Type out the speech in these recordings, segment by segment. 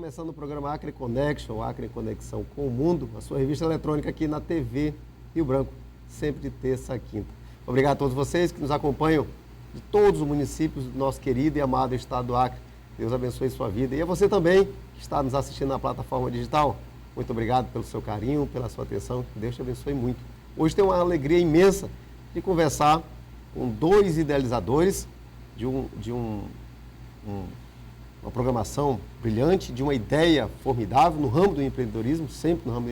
começando o programa Acre Connection, Acre Conexão com o Mundo, a sua revista eletrônica aqui na TV Rio Branco, sempre de terça a quinta. Obrigado a todos vocês que nos acompanham de todos os municípios do nosso querido e amado estado do Acre. Deus abençoe sua vida. E a você também, que está nos assistindo na plataforma digital, muito obrigado pelo seu carinho, pela sua atenção. Que Deus te abençoe muito. Hoje tem uma alegria imensa de conversar com dois idealizadores de uma programação brilhante, de uma ideia formidável no ramo do empreendedorismo, sempre no ramo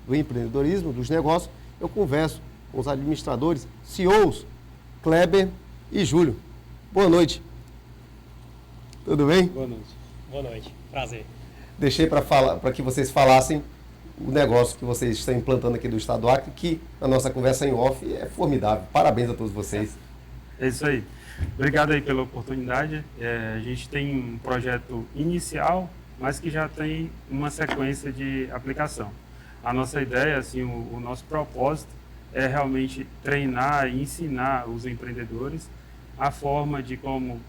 do empreendedorismo, dos negócios. Eu converso com os administradores, CEOs, Kleber e Júlio. Boa noite. Tudo bem? Boa noite. Boa noite. Prazer. Deixei para que vocês falassem o negócio que vocês estão implantando aqui do estado do Acre, que a nossa conversa em off é formidável. Parabéns a todos vocês. É isso aí. Obrigado aí pela oportunidade. A gente tem um projeto inicial, mas que já tem uma sequência de aplicação. A nossa ideia, assim, o nosso propósito é realmente treinar e ensinar os empreendedores a forma de como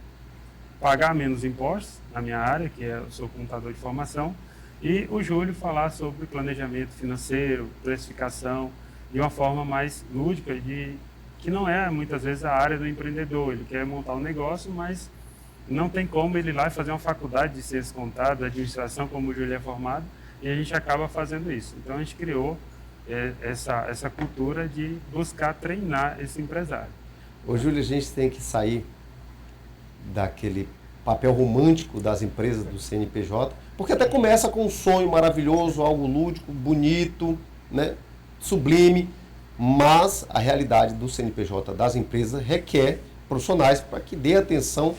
pagar menos impostos, na minha área, que eu sou contador de formação, e o Júlio falar sobre planejamento financeiro, precificação, de uma forma mais lúdica, que não é muitas vezes a área do empreendedor. Ele quer montar um negócio, mas não tem como ele ir lá e fazer uma faculdade de ciências contábeis, administração, como o Júlio é formado, e a gente acaba fazendo isso. Então a gente criou essa cultura de buscar treinar esse empresário. Ô Júlio, a gente tem que sair daquele papel romântico das empresas do CNPJ, porque até começa com um sonho maravilhoso, algo lúdico, bonito, né, sublime, mas a realidade do CNPJ das empresas requer profissionais para que dê atenção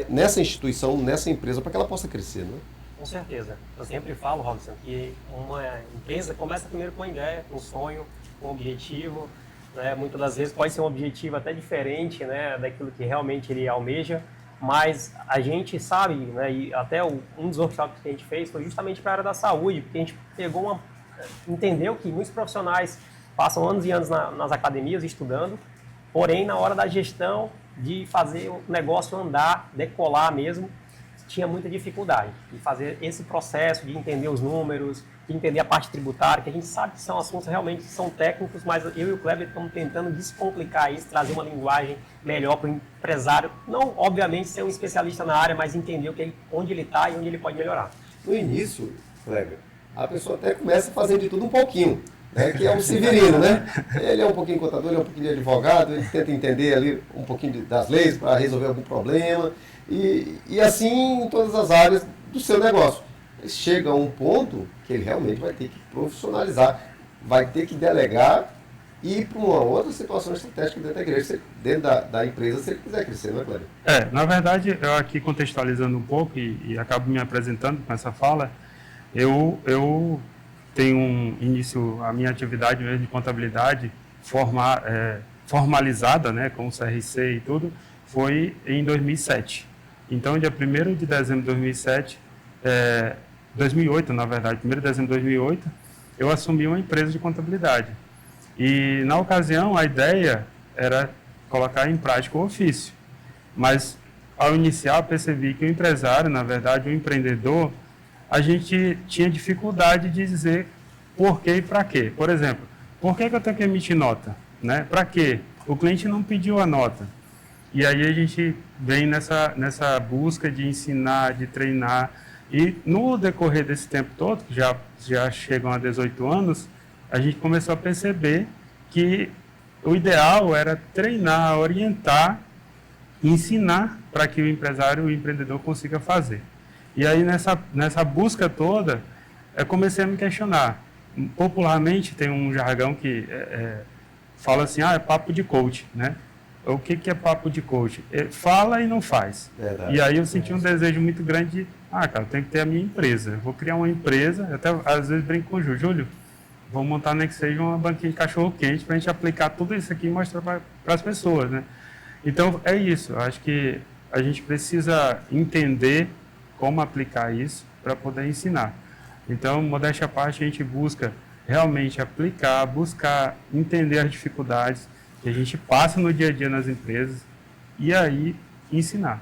nessa instituição, nessa empresa, para que ela possa crescer, né? Com certeza. Eu sempre falo, Robson, que uma empresa começa primeiro com uma ideia, com um sonho, com um objetivo, né? Muitas das vezes pode ser um objetivo até diferente, né, daquilo que realmente ele almeja, mas a gente sabe, né, e até um dos workshops que a gente fez foi justamente para a área da saúde, porque a gente entendeu que muitos profissionais passam anos e anos nas academias estudando, porém na hora da gestão de fazer o negócio andar, decolar mesmo, tinha muita dificuldade de fazer esse processo, de entender os números, de entender a parte tributária, que a gente sabe que são assuntos realmente que são técnicos, mas eu e o Kleber estamos tentando descomplicar isso, trazer uma linguagem melhor para o empresário, não obviamente ser um especialista na área, mas entender onde ele está e onde ele pode melhorar. No início, Kleber, a pessoa até começa fazendo de tudo um pouquinho, né, que é o Severino, né? Ele é um pouquinho contador, ele é um pouquinho de advogado, ele tenta entender ali um pouquinho das leis para resolver algum problema, e assim em todas as áreas do seu negócio. Chega a um ponto que ele realmente vai ter que profissionalizar, vai ter que delegar e ir para uma outra situação estratégica dentro da igreja, dentro da empresa, se ele quiser crescer, não é, Cláudio? Na verdade, eu aqui contextualizando um pouco e acabo me apresentando com essa fala, eu tenho a minha atividade mesmo de contabilidade formalizada, né, com o CRC e tudo, foi em 2007. Então, dia 1º de dezembro de 2008, na verdade, 1º de dezembro de 2008, eu assumi uma empresa de contabilidade. E, na ocasião, a ideia era colocar em prática o ofício. Mas, ao iniciar, eu percebi que o empresário, na verdade, o empreendedor, a gente tinha dificuldade de dizer por quê e para quê. Por exemplo, por que eu tenho que emitir nota? Né? Para quê? O cliente não pediu a nota. E aí a gente vem nessa busca de ensinar, de treinar. E no decorrer desse tempo todo, que já chegam a 18 anos, a gente começou a perceber que o ideal era treinar, orientar, ensinar para que o empresário, o empreendedor consiga fazer. E aí nessa busca toda, eu comecei a me questionar. Popularmente tem um jargão que fala assim, é papo de coach, né? O que é papo de coach? Fala e não faz. Verdade. E aí eu senti um desejo muito grande de, cara, eu tenho que ter a minha empresa. Eu vou criar uma empresa, até às vezes brinco com o Júlio, vou montar nem que seja uma banquinha de cachorro-quente para a gente aplicar tudo isso aqui e mostrar para as pessoas, né? Então, é isso. Eu acho que a gente precisa entender como aplicar isso para poder ensinar. Então, modéstia à parte, a gente busca realmente aplicar, buscar entender as dificuldades que a gente passa no dia a dia nas empresas e aí ensinar.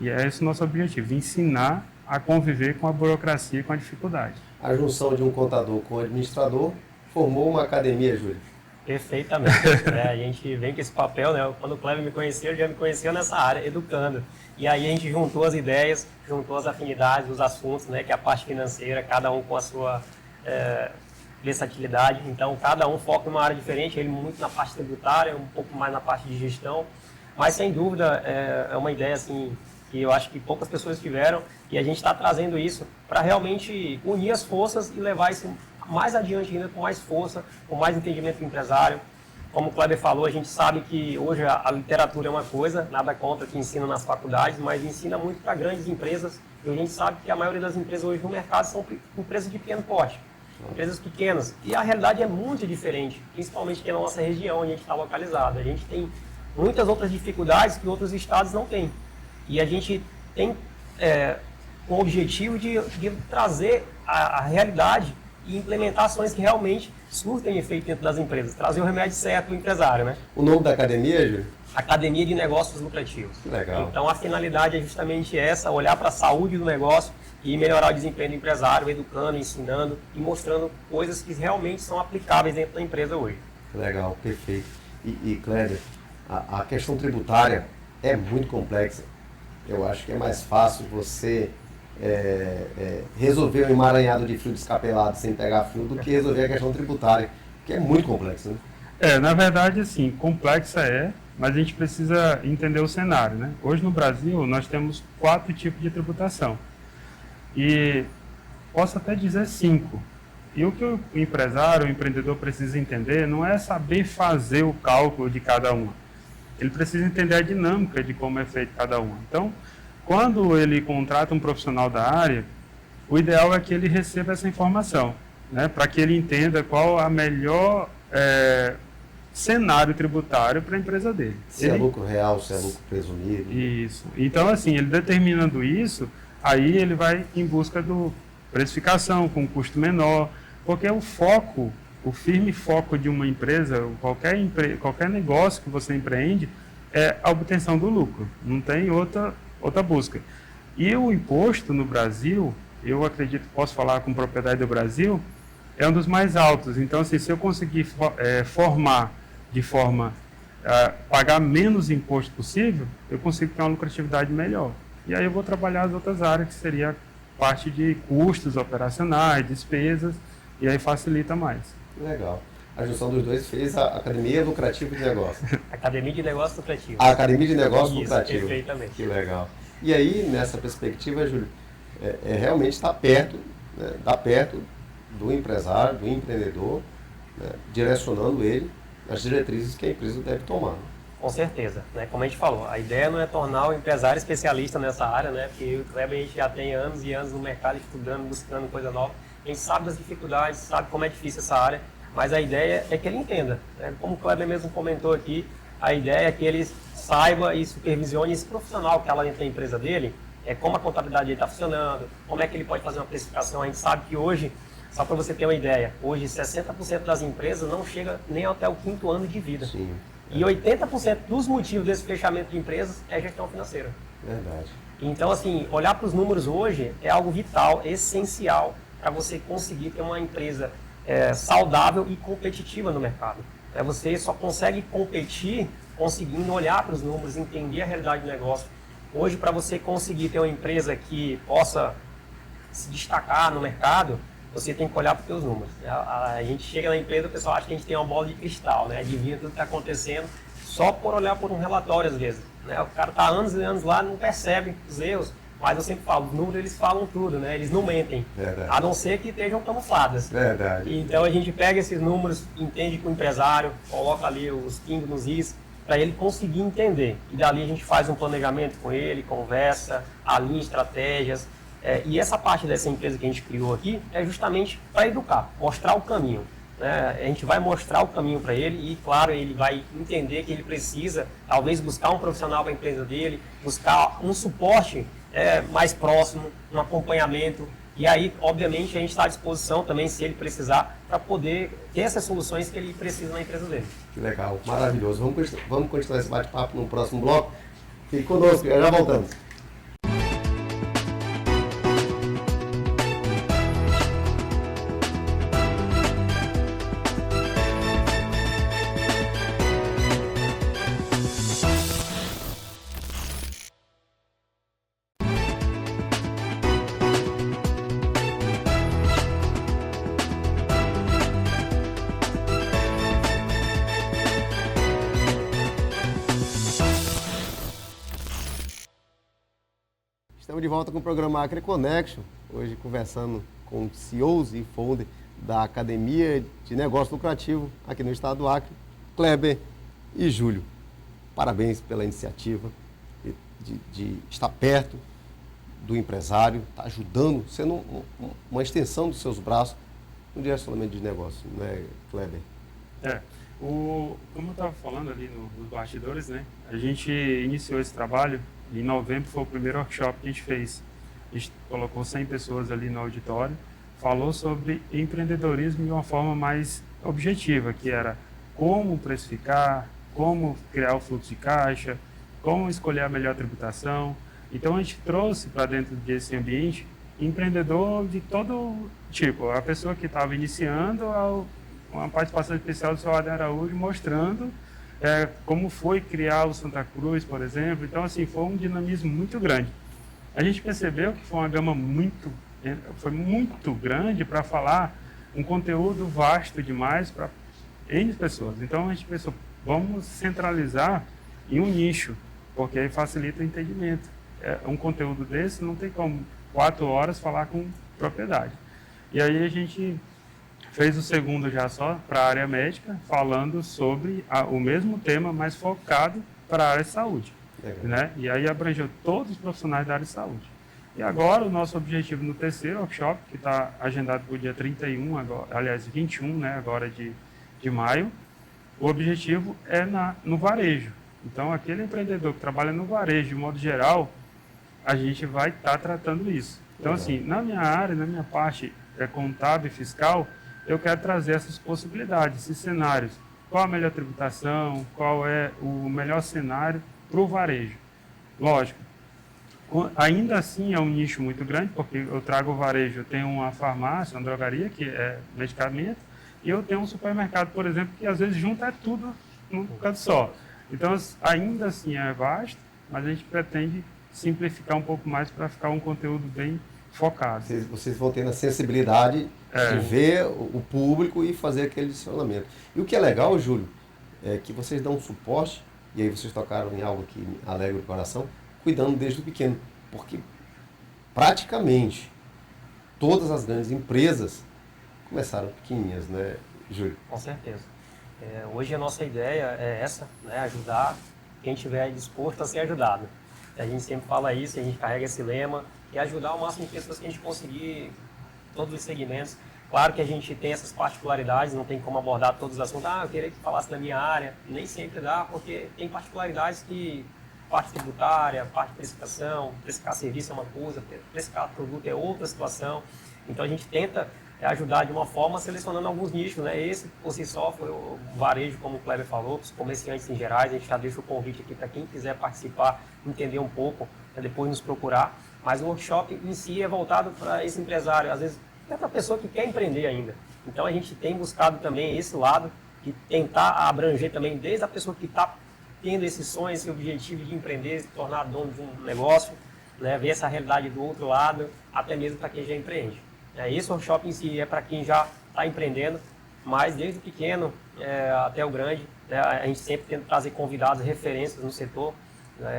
E é esse o nosso objetivo, ensinar a conviver com a burocracia e com a dificuldade. A junção de um contador com um administrador formou uma academia, Júlio. Perfeitamente. A gente vem com esse papel, né? Quando o Kleber me conheceu, ele já me conheceu nessa área, educando. E aí a gente juntou as ideias, juntou as afinidades, os assuntos, né? Que é a parte financeira, cada um com a sua versatilidade. Então, cada um foca em uma área diferente, ele muito na parte tributária, um pouco mais na parte de gestão. Mas, sem dúvida, é uma ideia, assim, que eu acho que poucas pessoas tiveram, e a gente está trazendo isso para realmente unir as forças e levar isso mais adiante ainda, com mais força, com mais entendimento do empresário. Como o Kleber falou, a gente sabe que hoje a literatura é uma coisa, nada contra que ensina nas faculdades, mas ensina muito para grandes empresas, e a gente sabe que a maioria das empresas hoje no mercado são empresas de pequeno porte, empresas pequenas, e a realidade é muito diferente, principalmente aqui na nossa região, onde a gente está localizado. A gente tem muitas outras dificuldades que outros estados não têm, e a gente tem o objetivo de trazer a realidade e implementar ações que realmente surtem efeito dentro das empresas, trazer o remédio certo do empresário, né? O nome da academia, Júlio? Academia de Negócios Lucrativos. Legal. Então a finalidade é justamente essa, olhar para a saúde do negócio e melhorar o desempenho do empresário, educando, ensinando e mostrando coisas que realmente são aplicáveis dentro da empresa hoje. Legal, perfeito. E Kleber, a questão tributária é muito complexa. Eu acho que é mais fácil você resolver um emaranhado de fio descapelado sem pegar fio do que resolver a questão tributária, que é muito complexo, né? Na verdade, assim, complexa mas a gente precisa entender o cenário, né? Hoje no Brasil nós temos 4 tipos de tributação e posso até dizer 5. E o que o empresário, o empreendedor precisa entender não é saber fazer o cálculo de cada uma. Ele precisa entender a dinâmica de como é feito cada uma. Então, quando ele contrata um profissional da área, o ideal é que ele receba essa informação, né, para que ele entenda qual a melhor cenário tributário para a empresa dele. Se é lucro real, se é lucro presumido. Isso. Então, assim, ele determinando isso, aí ele vai em busca do precificação com custo menor, porque o foco, o firme foco de uma empresa, qualquer negócio que você empreende, é a obtenção do lucro. Não tem outra busca. E o imposto no Brasil, eu acredito que posso falar com propriedade do Brasil, é um dos mais altos. Então, assim, se eu conseguir formar de forma a pagar menos imposto possível, eu consigo ter uma lucratividade melhor. E aí eu vou trabalhar as outras áreas, que seria parte de custos operacionais, despesas, e aí facilita mais. Legal. A junção dos dois fez a Academia Lucrativa de Negócios. Academia de Negócios Lucrativos. A Academia de Negócios Isso, Lucrativos. perfeitamente. Que legal. E aí, nessa perspectiva, Júlio, realmente está perto, né, tá perto do empresário, do empreendedor, né, direcionando ele nas diretrizes que a empresa deve tomar. Né? Com certeza. Né? Como a gente falou, a ideia não é tornar o empresário especialista nessa área, né? Porque o Kleber, a gente já tem anos e anos no mercado estudando, buscando coisa nova. A gente sabe das dificuldades, sabe como é difícil essa área, mas a ideia é que ele entenda. Né? Como o Kleber mesmo comentou aqui, a ideia é que ele saiba e supervisione esse profissional que está lá dentro da empresa dele, como a contabilidade está funcionando, como é que ele pode fazer uma precificação. A gente sabe que hoje, só para você ter uma ideia, hoje 60% das empresas não chega nem até o 5º ano de vida. Sim. E 80% dos motivos desse fechamento de empresas é gestão financeira. Verdade. Então, assim, olhar para os números hoje é algo vital, essencial, para você conseguir ter uma empresa saudável e competitiva no mercado. Você só consegue competir conseguindo olhar para os números, entender a realidade do negócio. Hoje, para você conseguir ter uma empresa que possa se destacar no mercado, você tem que olhar para os seus números. A gente chega na empresa, o pessoal acha que a gente tem uma bola de cristal, né? Adivinha tudo que está acontecendo só por olhar por um relatório às vezes. Né? O cara está anos e anos lá, não percebe os erros, mas eu sempre falo, os números eles falam tudo, né? Eles não mentem, Verdade. A não ser que estejam camufladas. Verdade. Então a gente pega esses números, entende com o empresário, coloca ali os pingos nos is, para ele conseguir entender. E dali a gente faz um planejamento com ele, conversa, alinha estratégias. E essa parte dessa empresa que a gente criou aqui é justamente para educar, mostrar o caminho. Né? A gente vai mostrar o caminho para ele e, claro, ele vai entender que ele precisa, talvez, buscar um profissional para a empresa dele, buscar um suporte mais próximo, um acompanhamento. E aí, obviamente, a gente está à disposição também, se ele precisar, para poder ter essas soluções que ele precisa na empresa dele. Que legal, maravilhoso. Vamos continuar esse bate-papo no próximo bloco. Fique conosco, já voltamos. de volta com o programa Acre Connection, hoje conversando com CEOs e founder da Academia de Negócio Lucrativo aqui no estado do Acre, Kleber e Júlio. Parabéns pela iniciativa de estar perto do empresário, tá ajudando, sendo uma extensão dos seus braços no direcionamento de negócio, né, Kleber? Como eu estava falando ali nos bastidores, né, a gente iniciou esse trabalho, em novembro foi o primeiro workshop que a gente fez. A gente colocou 100 pessoas ali no auditório, falou sobre empreendedorismo de uma forma mais objetiva, que era como precificar, como criar o fluxo de caixa, como escolher a melhor tributação. Então a gente trouxe para dentro desse ambiente empreendedor de todo tipo, a pessoa que estava iniciando, uma participação especial do seu Adam Araújo mostrando como foi criar o Santa Cruz, por exemplo. Então assim, foi um dinamismo muito grande. A gente percebeu que foi uma gama muito grande para falar um conteúdo vasto demais para N pessoas. Então a gente pensou, vamos centralizar em um nicho, porque aí facilita o entendimento. Um conteúdo desse não tem como 4 horas falar com propriedade. E aí a gente fez o segundo já só para a área médica, falando sobre o mesmo tema, mas focado para a área de saúde. Né? E aí abrangeu todos os profissionais da área de saúde. E agora o nosso objetivo no terceiro workshop, que está agendado para o dia 31, agora, 21, né, agora de maio, o objetivo é no varejo. Então, aquele empreendedor que trabalha no varejo, de modo geral, a gente vai estar tratando isso. Então, assim, na minha área, na minha parte contábil e fiscal, eu quero trazer essas possibilidades, esses cenários. Qual a melhor tributação, qual é o melhor cenário para o varejo. Lógico, ainda assim é um nicho muito grande, porque eu trago o varejo, eu tenho uma farmácia, uma drogaria, que é medicamento, e eu tenho um supermercado, por exemplo, que às vezes junta tudo num canto só. Então, ainda assim é vasto, mas a gente pretende simplificar um pouco mais para ficar um conteúdo bem focado. Vocês vão ter a sensibilidade de ver o público e fazer aquele direcionamento. E o que é legal, Júlio, é que vocês dão um suporte, e aí vocês tocaram em algo que me alegra o coração, cuidando desde o pequeno. Porque praticamente todas as grandes empresas começaram pequenininhas, né, Júlio? Com certeza. Hoje a nossa ideia é essa, né, ajudar quem estiver disposto a ser ajudado. A gente sempre fala isso, a gente carrega esse lema, que é ajudar o máximo de pessoas que a gente conseguir, todos os segmentos. Claro que a gente tem essas particularidades, não tem como abordar todos os assuntos. Eu queria que falasse da minha área. Nem sempre dá, porque tem particularidades que parte tributária, parte de precificação, precificar serviço é uma coisa, precificar produto é outra situação. Então a gente tenta ajudar de uma forma selecionando alguns nichos, né? Esse, por si só, foi o varejo, como o Kleber falou, os comerciantes em gerais. A gente já deixa o convite aqui para quem quiser participar, entender um pouco, depois nos procurar. Mas o workshop em si é voltado para esse empresário, às vezes até para a pessoa que quer empreender ainda. Então a gente tem buscado também esse lado, de tentar abranger também desde a pessoa que está tendo esse sonho, esse objetivo de empreender, se tornar dono de um negócio, né? Ver essa realidade do outro lado, até mesmo para quem já empreende. Esse workshop em si é para quem já está empreendendo, mas desde o pequeno até o grande, né? A gente sempre tenta trazer convidados, referências no setor.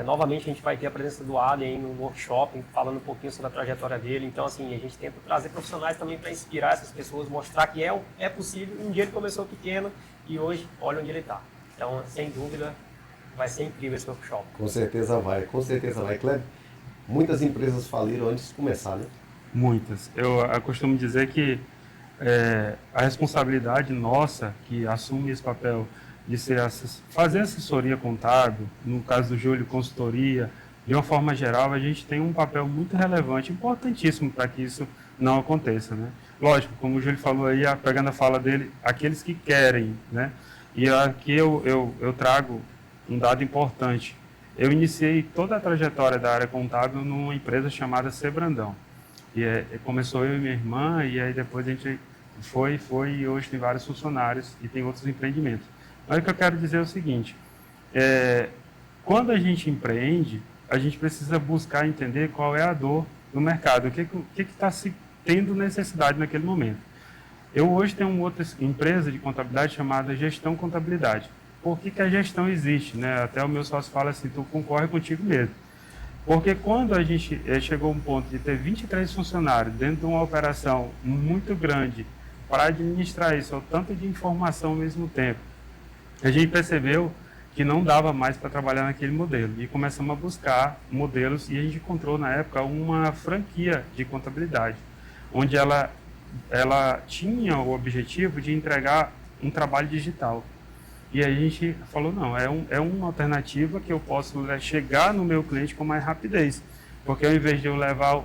Novamente a gente vai ter a presença do Adem aí no workshop, falando um pouquinho sobre a trajetória dele. Então assim, a gente tenta trazer profissionais também para inspirar essas pessoas, mostrar que é possível. Um dia ele começou pequeno e hoje olha onde ele está. Então, sem dúvida, vai ser incrível esse workshop. Com certeza vai, Kleber. Muitas empresas faliram antes de começar, né? Muitas. Eu costumo dizer que a responsabilidade nossa, que assume esse papel de fazer assessoria contábil, no caso do Júlio, consultoria, de uma forma geral, a gente tem um papel muito relevante, importantíssimo para que isso não aconteça, né? Lógico, como o Júlio falou aí, pegando a fala dele, aqueles que querem, né? E aqui eu trago um dado importante. Eu iniciei toda a trajetória da área contábil numa empresa chamada Sebrandão. E começou eu e minha irmã, e aí depois a gente foi e hoje tem vários funcionários e tem outros empreendimentos. Mas o que eu quero dizer é o seguinte, quando a gente empreende, a gente precisa buscar entender qual é a dor do mercado, o que está se tendo necessidade naquele momento. Eu hoje tenho uma outra empresa de contabilidade chamada Gestão Contabilidade. Por que a gestão existe, né? Até o meu sócio fala assim, tu concorre contigo mesmo. Porque quando a gente chegou a um ponto de ter 23 funcionários dentro de uma operação muito grande para administrar isso, o tanto de informação ao mesmo tempo, a gente percebeu que não dava mais para trabalhar naquele modelo e começamos a buscar modelos e a gente encontrou na época uma franquia de contabilidade, onde ela tinha o objetivo de entregar um trabalho digital. E aí a gente falou, não, é uma alternativa que eu posso chegar no meu cliente com mais rapidez. Porque ao invés de eu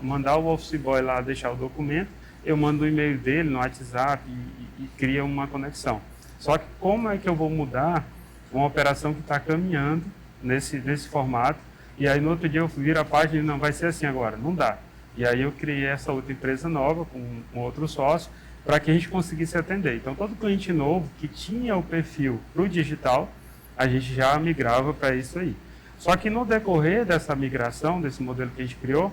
mandar o office boy lá deixar o documento, eu mando o e-mail dele no WhatsApp e cria uma conexão. Só que como é que eu vou mudar uma operação que está caminhando nesse formato, e aí no outro dia eu viro a página e não vai ser assim agora, não dá. E aí eu criei essa outra empresa nova com outro sócio, para que a gente conseguisse atender. Então, todo cliente novo que tinha o perfil para o digital, a gente já migrava para isso aí. Só que no decorrer dessa migração, desse modelo que a gente criou,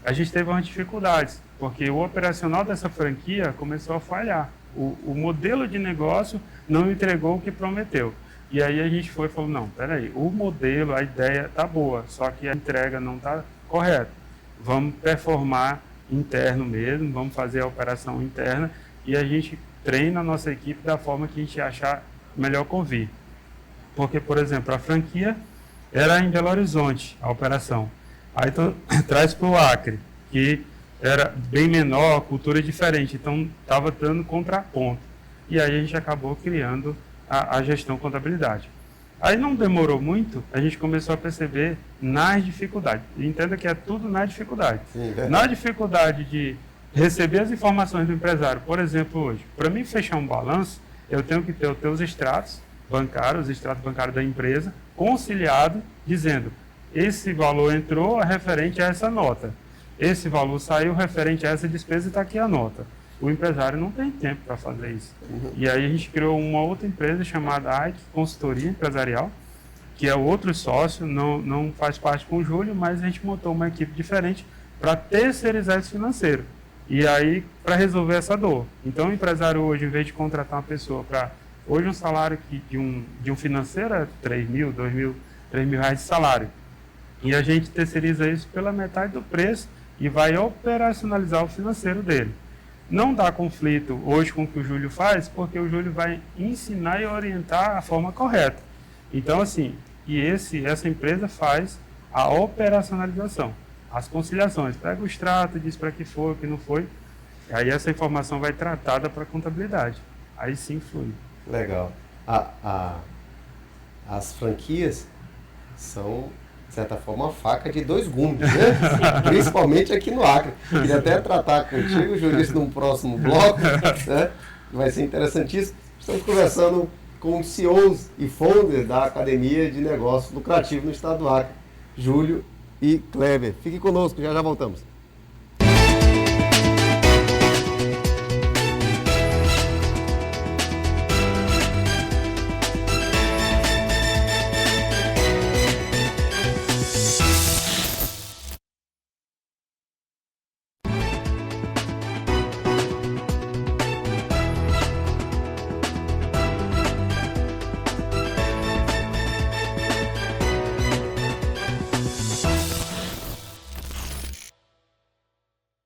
a gente teve umas dificuldades, porque o operacional dessa franquia começou a falhar. O modelo de negócio não entregou o que prometeu. E aí a gente foi e falou, não, peraí, o modelo, a ideia está boa, só que a entrega não está correta. Vamos performar interno mesmo, vamos fazer a operação interna e a gente treina a nossa equipe da forma que a gente achar melhor convir. Porque, por exemplo, a franquia era em Belo Horizonte, a operação. Aí traz para o Acre, que era bem menor, cultura diferente, então estava dando contraponto. E aí a gente acabou criando a gestão contabilidade. Aí não demorou muito, a gente começou a perceber nas dificuldades. Entenda que é tudo na dificuldade. Sim, na dificuldade de receber as informações do empresário. Por exemplo, hoje, para mim fechar um balanço, eu tenho que ter os teus extratos bancários, os extratos bancários da empresa, conciliado, dizendo, esse valor entrou referente a essa nota. Esse valor saiu referente a essa despesa e está aqui a nota. O empresário não tem tempo para fazer isso. E aí a gente criou uma outra empresa chamada AIC Consultoria Empresarial, que é outro sócio, não faz parte com o Júlio, mas a gente montou uma equipe diferente para terceirizar esse financeiro. E aí, para resolver essa dor. Então, o empresário hoje, em vez de contratar uma pessoa para... Hoje, um salário de um financeiro é 3 mil, 2 mil, 3 mil reais de salário. E a gente terceiriza isso pela metade do preço e vai operacionalizar o financeiro dele. Não dá conflito hoje com o que o Júlio faz, porque o Júlio vai ensinar e orientar a forma correta. Então, assim, essa empresa faz a operacionalização, as conciliações. Pega o extrato, diz para que foi, o que não foi. Aí essa informação vai tratada para a contabilidade. Aí sim flui. Legal. As franquias são, de certa forma, uma faca de dois gumes, né? Principalmente aqui no Acre. Queria até tratar contigo, Júlio, isso num próximo bloco, né? Vai ser interessantíssimo. Estamos conversando com os CEOs e founders da Academia de Negócios Lucrativos no estado do Acre, Júlio e Kleber. Fique conosco, já voltamos.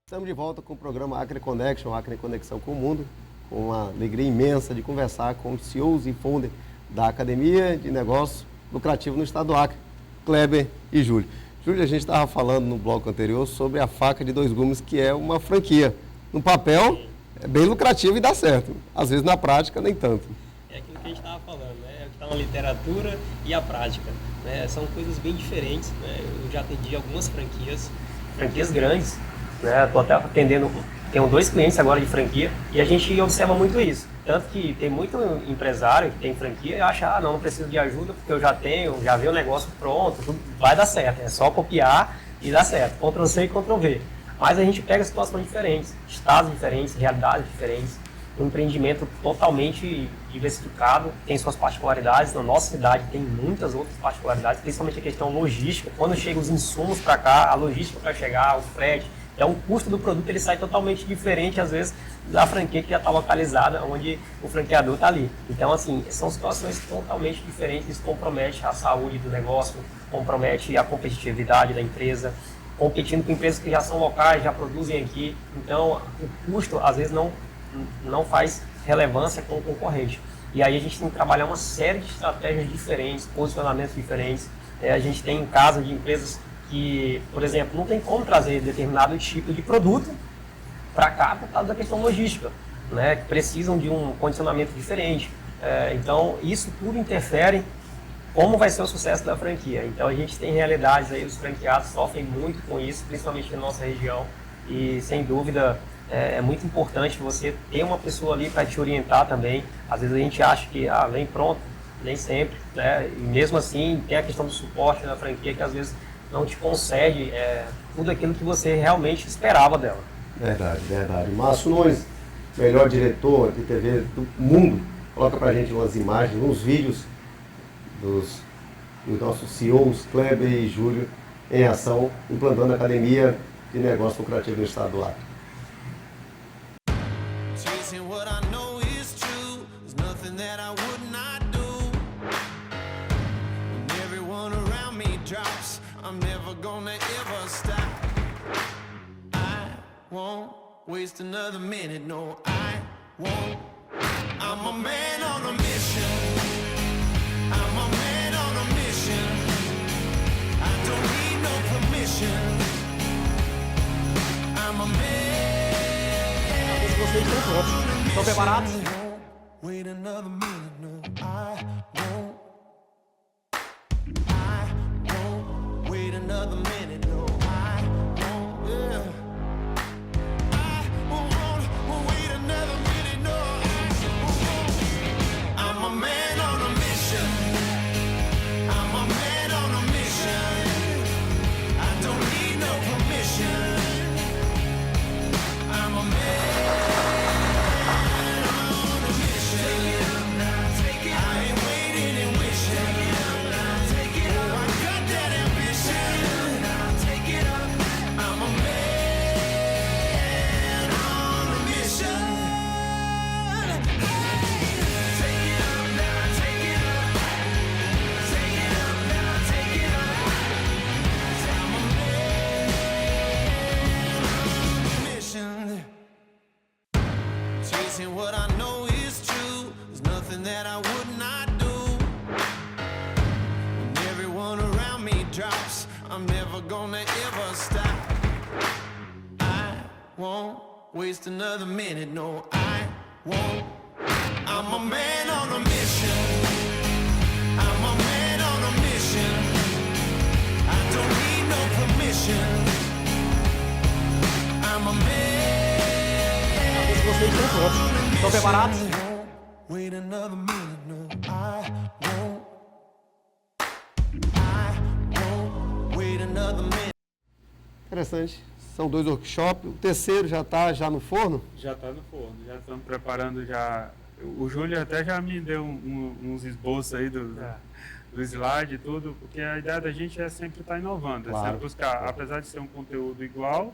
Estamos de volta com o programa Acre Connection, Acre Conexão com o Mundo, com uma alegria imensa de conversar com os CEOs e founders da Academia de Negócios Lucrativos no estado do Acre, Kleber e Júlio. Júlio, a gente estava falando no bloco anterior sobre a faca de dois gumes, que é uma franquia. No papel, é bem lucrativo e dá certo. Às vezes, na prática, nem tanto. É aquilo que a gente estava falando, né? É o que está na literatura e a prática, né? São coisas bem diferentes, né? Eu já atendi algumas franquias grandes, né? Estou até atendendo, tenho 2 clientes agora de franquia e a gente observa muito isso. Tanto que tem muito empresário que tem franquia e acha, não preciso de ajuda porque eu já tenho, já vi o negócio pronto, tudo vai dar certo. É só copiar e dá certo. Ctrl C e Ctrl V. Mas a gente pega situações diferentes, estados diferentes, realidades diferentes, um empreendimento totalmente diversificado, tem suas particularidades. Na nossa cidade tem muitas outras particularidades, principalmente a questão logística. Quando chegam os insumos para cá, a logística para chegar, o frete. Então, o custo do produto ele sai totalmente diferente, às vezes, da franquia que já está localizada, onde o franqueador está ali. Então, assim, são situações totalmente diferentes, isso compromete a saúde do negócio, compromete a competitividade da empresa, competindo com empresas que já são locais, já produzem aqui. Então, o custo, às vezes, não faz relevância com o concorrente. E aí a gente tem que trabalhar uma série de estratégias diferentes, posicionamentos diferentes. A gente tem casos de empresas que, por exemplo, não tem como trazer determinado tipo de produto para cá por causa da questão logística, né? Que precisam de um condicionamento diferente. Então, isso tudo interfere como vai ser o sucesso da franquia. Então, a gente tem realidades aí, os franqueados sofrem muito com isso, principalmente na nossa região, e sem dúvida é muito importante você ter uma pessoa ali para te orientar também. Às vezes a gente acha que vem pronto, nem sempre, né? E mesmo assim tem a questão do suporte da franquia que às vezes não te concede tudo aquilo que você realmente esperava dela. Verdade, verdade. Márcio Nunes, melhor diretor de TV do mundo, coloca pra gente umas imagens, uns vídeos dos nossos CEOs, Kleber e Júlio, em ação, implantando a Academia de Negócio Lucrativo no estado do Acre. Waste another minute, no, I won't. I'm a man on a mission. I'm a man on a mission. I don't need no permission. I'm a man. Estão preparados? Wait another minute, no, I won't. I won't wait another minute, no, I won't. Yeah. What I know is true. There's nothing that I would not do. When everyone around me drops, I'm never gonna ever stop. I won't waste another minute, no, I won't. I'm a man on a mission. I'm a man on a mission. I don't need no permission. I'm a man. Estão preparados? Wait another minute, no, I won't. I won't wait another minute. Interessante. São 2 workshops. O terceiro já está no forno? Já está no forno, já estamos preparando já. O Júlio até já me deu uns esboços aí do slide e tudo, porque a ideia da gente é sempre estar inovando, claro. É sempre buscar, apesar de ser um conteúdo igual,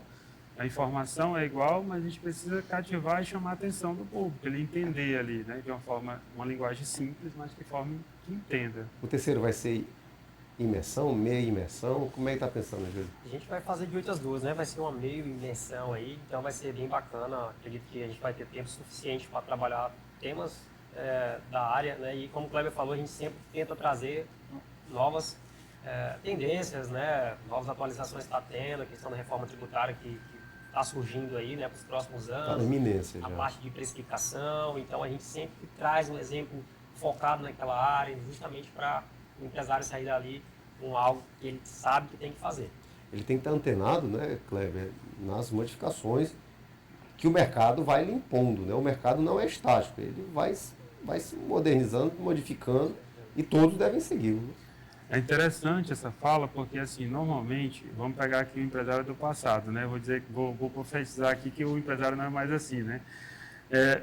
a informação é igual, mas a gente precisa cativar e chamar a atenção do público, ele entender ali, né, de uma linguagem simples, mas de forma que entenda. O terceiro vai ser imersão, meia imersão? Como é que está pensando, Júlio? A gente vai fazer de 8 às 2, né? Vai ser uma meio imersão aí, então vai ser bem bacana. Acredito que a gente vai ter tempo suficiente para trabalhar temas da área, né? E como o Kleber falou, a gente sempre tenta trazer novas tendências, né? Novas atualizações que está tendo, a questão da reforma tributária que está surgindo aí, né? Para os próximos anos. Está na iminência a já. parte de precificação, então a gente sempre traz um exemplo focado naquela área, justamente para o empresário sair dali com algo que ele sabe que tem que fazer. Ele tem que estar antenado, né, Kleber, nas modificações que o mercado vai lhe impondo, né? O mercado não é estático, ele vai se modernizando, modificando e todos devem segui-lo. É interessante essa fala porque, assim, normalmente, vamos pegar aqui o empresário do passado, né? Vou profetizar aqui que o empresário não é mais assim, né?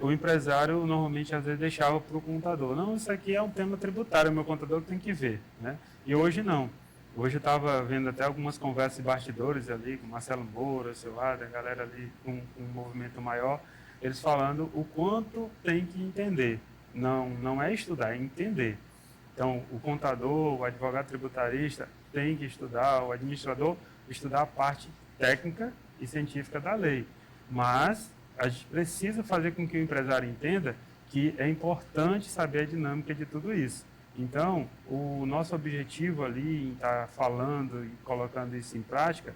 O empresário normalmente às vezes deixava para o contador. Não, isso aqui é um tema tributário, o meu contador tem que ver, né? E hoje não. Hoje eu estava vendo até algumas conversas de bastidores ali, com Marcelo Moura, seu lado, a galera ali com um movimento maior, eles falando o quanto tem que entender. Não é estudar, é entender. Então, o contador, o advogado tributarista tem que estudar, o administrador estudar a parte técnica e científica da lei. Mas a gente precisa fazer com que o empresário entenda que é importante saber a dinâmica de tudo isso. Então, o nosso objetivo ali em estar falando e colocando isso em prática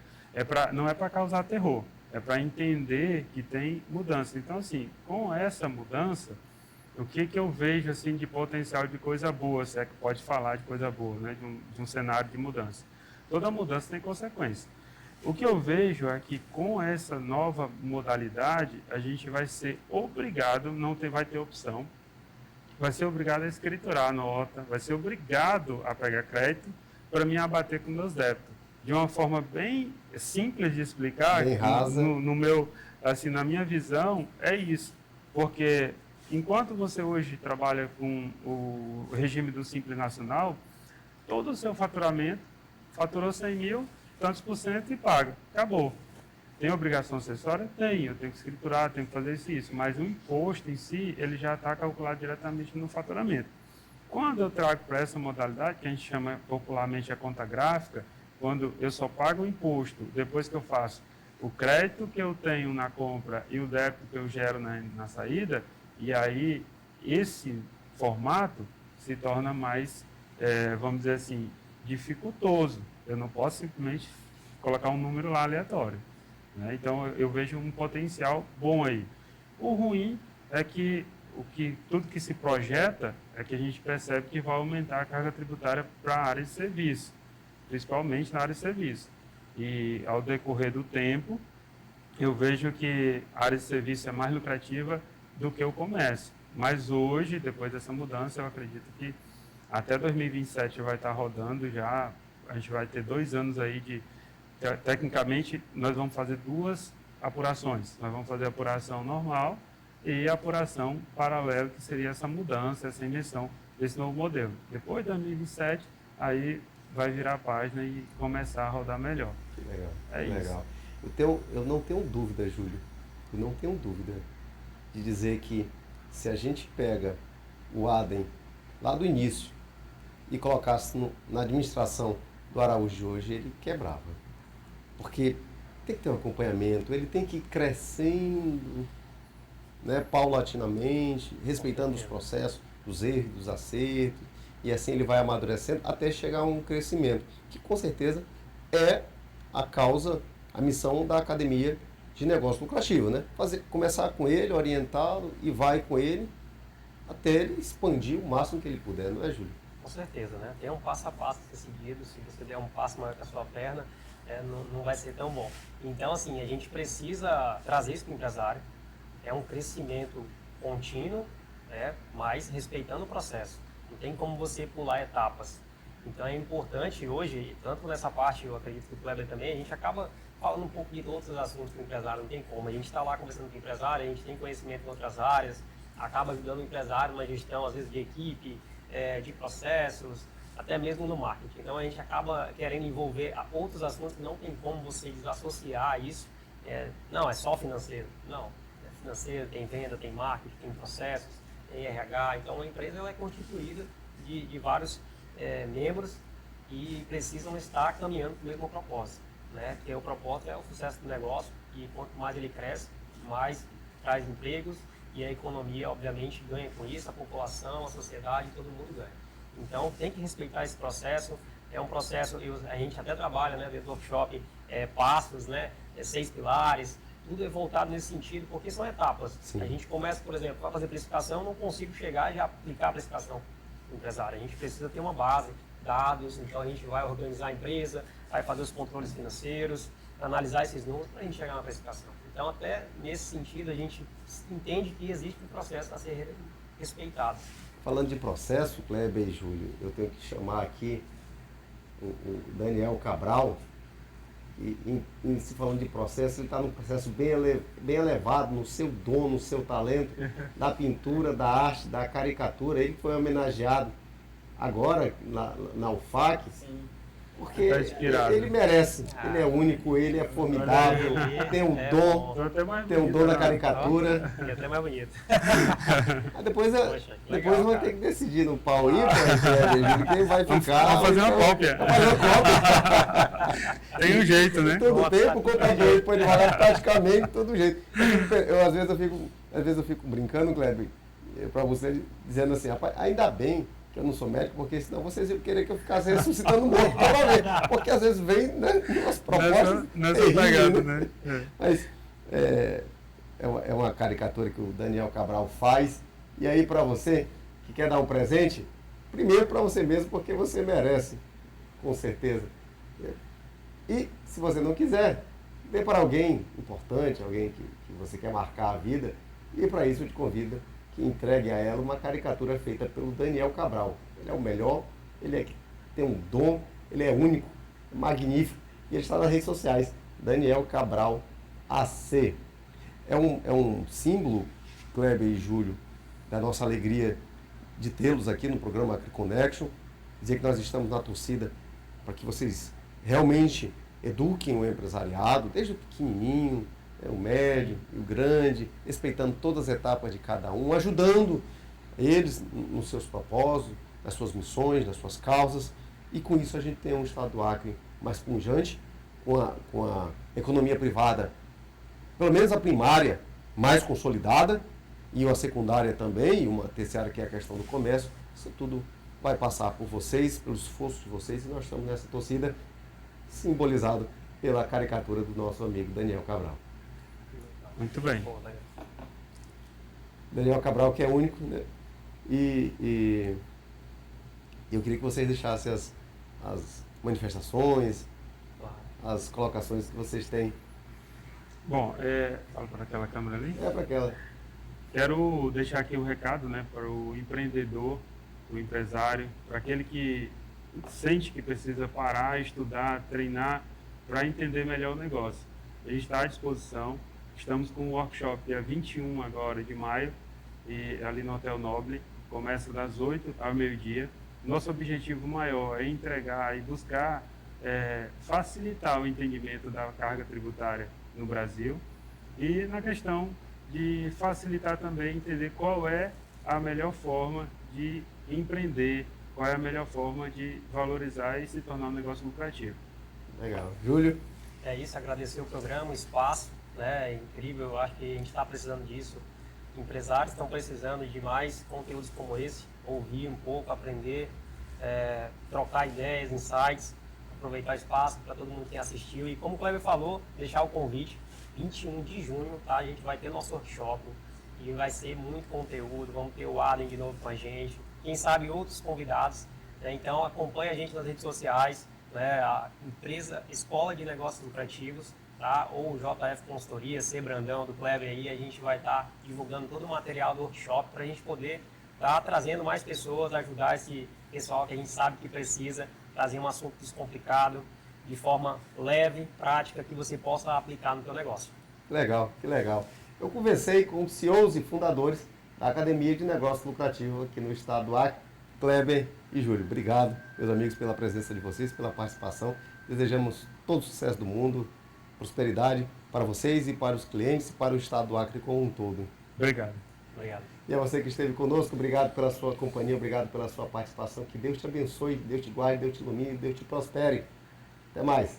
não é para causar terror, é para entender que tem mudança. Então, assim, com essa mudança, o que eu vejo assim de potencial de coisa boa, se é que pode falar de coisa boa, né, de um cenário de mudança? Toda mudança tem consequência. O que eu vejo é que com essa nova modalidade, a gente vai ser obrigado, vai ter opção, vai ser obrigado a escriturar a nota, vai ser obrigado a pegar crédito para me abater com meus débitos. De uma forma bem simples de explicar, bem rasa. Assim, na minha visão, é isso. Porque enquanto você hoje trabalha com o regime do Simples Nacional, todo o seu faturamento, faturou 100 mil, tantos por cento e paga. Acabou. Tem obrigação acessória? Tem. Eu tenho que escriturar, tenho que fazer isso. Mas o imposto em si, ele já está calculado diretamente no faturamento. Quando eu trago para essa modalidade, que a gente chama popularmente a conta gráfica, quando eu só pago o imposto depois que eu faço o crédito que eu tenho na compra e o débito que eu gero na saída, e aí esse formato se torna mais, vamos dizer assim, dificultoso. Eu não posso simplesmente colocar um número lá aleatório, né? Então eu vejo um potencial bom aí. O ruim é que tudo que se projeta é que a gente percebe que vai aumentar a carga tributária para a área de serviço, principalmente na área de serviço. E ao decorrer do tempo, eu vejo que a área de serviço é mais lucrativa do que o comércio. Mas hoje, depois dessa mudança, eu acredito que até 2027 vai estar rodando já. A gente vai ter 2 anos aí tecnicamente, nós vamos fazer 2 apurações. Nós vamos fazer a apuração normal e a apuração paralela, que seria essa mudança, essa invenção desse novo modelo. Depois de 2027, aí vai virar a página e começar a rodar melhor. Legal. É legal. Isso. Eu não tenho dúvida, Júlio, eu não tenho dúvida de dizer que se a gente pega o Adem lá do início e colocasse na administração do Araújo de hoje, ele quebrava. Porque tem que ter um acompanhamento, ele tem que ir crescendo, né, paulatinamente, respeitando os processos, os erros, os acertos, e assim ele vai amadurecendo até chegar a um crescimento, que com certeza é a causa, a missão da Academia de Negócio Lucrativo, né? Começar com ele, orientá-lo e vai com ele até ele expandir o máximo que ele puder, não é, Júlio? Com certeza, né? Tem um passo a passo a ser seguido. Se você der um passo maior que a sua perna, não vai ser tão bom. Então, assim, a gente precisa trazer isso para o empresário. É um crescimento contínuo, né? Mas respeitando o processo. Não tem como você pular etapas. Então, é importante hoje, tanto nessa parte, eu acredito que o Kleber também, a gente acaba falando um pouco de outros assuntos com o empresário, não tem como. A gente está lá conversando com o empresário, a gente tem conhecimento em outras áreas, acaba ajudando o empresário na gestão, às vezes, de equipe, de processos, até mesmo no marketing. Então a gente acaba querendo envolver outros assuntos, não tem como você desassociar isso. Não, é só financeiro. Não, é financeiro, tem venda, tem marketing, tem processos, tem RH. Então a empresa ela é constituída de vários membros e precisam estar caminhando para o mesmo propósito, né? Porque o propósito é o sucesso do negócio e quanto mais ele cresce, mais traz empregos. E a economia, obviamente, ganha com isso, a população, a sociedade, todo mundo ganha. Então, tem que respeitar esse processo. É um processo, a gente até trabalha, né, dentro do workshop, passos, né, 6 pilares, tudo é voltado nesse sentido, porque são etapas. Sim. A gente começa, por exemplo, para fazer precificação, não consigo chegar e já aplicar a precificação no empresário. A gente precisa ter uma base, dados, então a gente vai organizar a empresa, vai fazer os controles financeiros, analisar esses números para a gente chegar na precificação. Então, até nesse sentido, a gente entende que existe um processo a ser respeitado. Falando de processo, Kleber e Júlio, eu tenho que chamar aqui o Daniel Cabral, e se falando de processo, ele está num processo bem elevado no seu dom, no seu talento, da pintura, da arte, da caricatura. Ele foi homenageado agora na UFAC. Sim. Porque Tá inspirado. ele merece, ele é único, ele é formidável, tem um dom, Tô até mais tem um bonito, dom da né? caricatura. E até mais bonito. Mas depois, Poxa, que depois legal, vai cara. ter que decidir no pau ímpar, quem vai ficar. Vamos fazer uma então, cópia. Vamos fazer uma cópia. Tem um jeito, né? Todo tempo, o contador depois ele vai lá praticamente de todo jeito. Às vezes eu fico brincando, Kleber, para você, dizendo assim, rapaz, ainda bem que eu não sou médico, porque senão vocês iam querer que eu ficasse ressuscitando morto novamente. Porque às vezes vem, né, umas propostas Nessa terríveis, pegada, né? né? Mas é uma caricatura que o Daniel Cabral faz. E aí, para você que quer dar um presente, primeiro para você mesmo, porque você merece, com certeza. E se você não quiser, dê para alguém importante, alguém que você quer marcar a vida. E para isso eu te convido que entregue a ela uma caricatura feita pelo Daniel Cabral. Ele é o melhor, tem um dom, ele é único, é magnífico. E ele está nas redes sociais, Daniel Cabral AC. É um símbolo, Kleber e Júlio, da nossa alegria de tê-los aqui no programa AgriConnection. Dizer que nós estamos na torcida para que vocês realmente eduquem o empresariado, desde o pequenininho, o médio e o grande, respeitando todas as etapas de cada um, ajudando eles nos seus propósitos, nas suas missões, nas suas causas. E com isso a gente tem um estado do Acre mais pujante, com a economia privada, pelo menos a primária, mais consolidada, e uma secundária também, e uma terciária que é a questão do comércio. Isso tudo vai passar por vocês, pelos esforços de vocês, e nós estamos nessa torcida, simbolizado pela caricatura do nosso amigo Daniel Cabral. Muito bem. Pô, legal. Daniel Cabral, que é único, né? E eu queria que vocês deixassem as manifestações, Claro. as colocações que vocês têm. Bom, fala para aquela câmera ali. É para aquela. Quero deixar aqui um recado, né, para o empreendedor, o empresário, para aquele que sente que precisa parar, estudar, treinar, para entender melhor o negócio. Ele está à disposição. Estamos com um workshop dia 21 agora de maio, e ali no Hotel Noble, começa das 8 ao meio-dia. Nosso objetivo maior é entregar e buscar facilitar o entendimento da carga tributária no Brasil, e na questão de facilitar também entender qual é a melhor forma de empreender, qual é a melhor forma de valorizar e se tornar um negócio lucrativo. Legal. Júlio? É isso, agradecer o programa, o espaço, né? É incrível, eu acho que a gente está precisando disso. Empresários estão precisando de mais conteúdos como esse, ouvir um pouco, aprender, trocar ideias, insights, aproveitar o espaço para todo mundo que assistiu. E como o Kleber falou, deixar o convite, 21 de junho, tá? A gente vai ter nosso workshop e vai ser muito conteúdo, vamos ter o Adam de novo com a gente, quem sabe outros convidados, né? Então acompanhe a gente nas redes sociais, né? A empresa Escola de Negócios Lucrativos, tá? Ou o JF Consultoria, C Brandão do Kleber aí, a gente vai estar divulgando todo o material do workshop para a gente poder estar trazendo mais pessoas, ajudar esse pessoal que a gente sabe que precisa, trazer um assunto descomplicado, de forma leve, prática, que você possa aplicar no seu negócio. Legal, que legal. Eu conversei com CEOs e fundadores da Academia de Negócios Lucrativos aqui no estado do Acre, Kleber e Júlio. Obrigado, meus amigos, pela presença de vocês, pela participação. Desejamos todo o sucesso do mundo, prosperidade para vocês e para os clientes e para o estado do Acre como um todo. Obrigado. Obrigado. E a você que esteve conosco, obrigado pela sua companhia, obrigado pela sua participação. Que Deus te abençoe, Deus te guarde, Deus te ilumine, Deus te prospere. Até mais.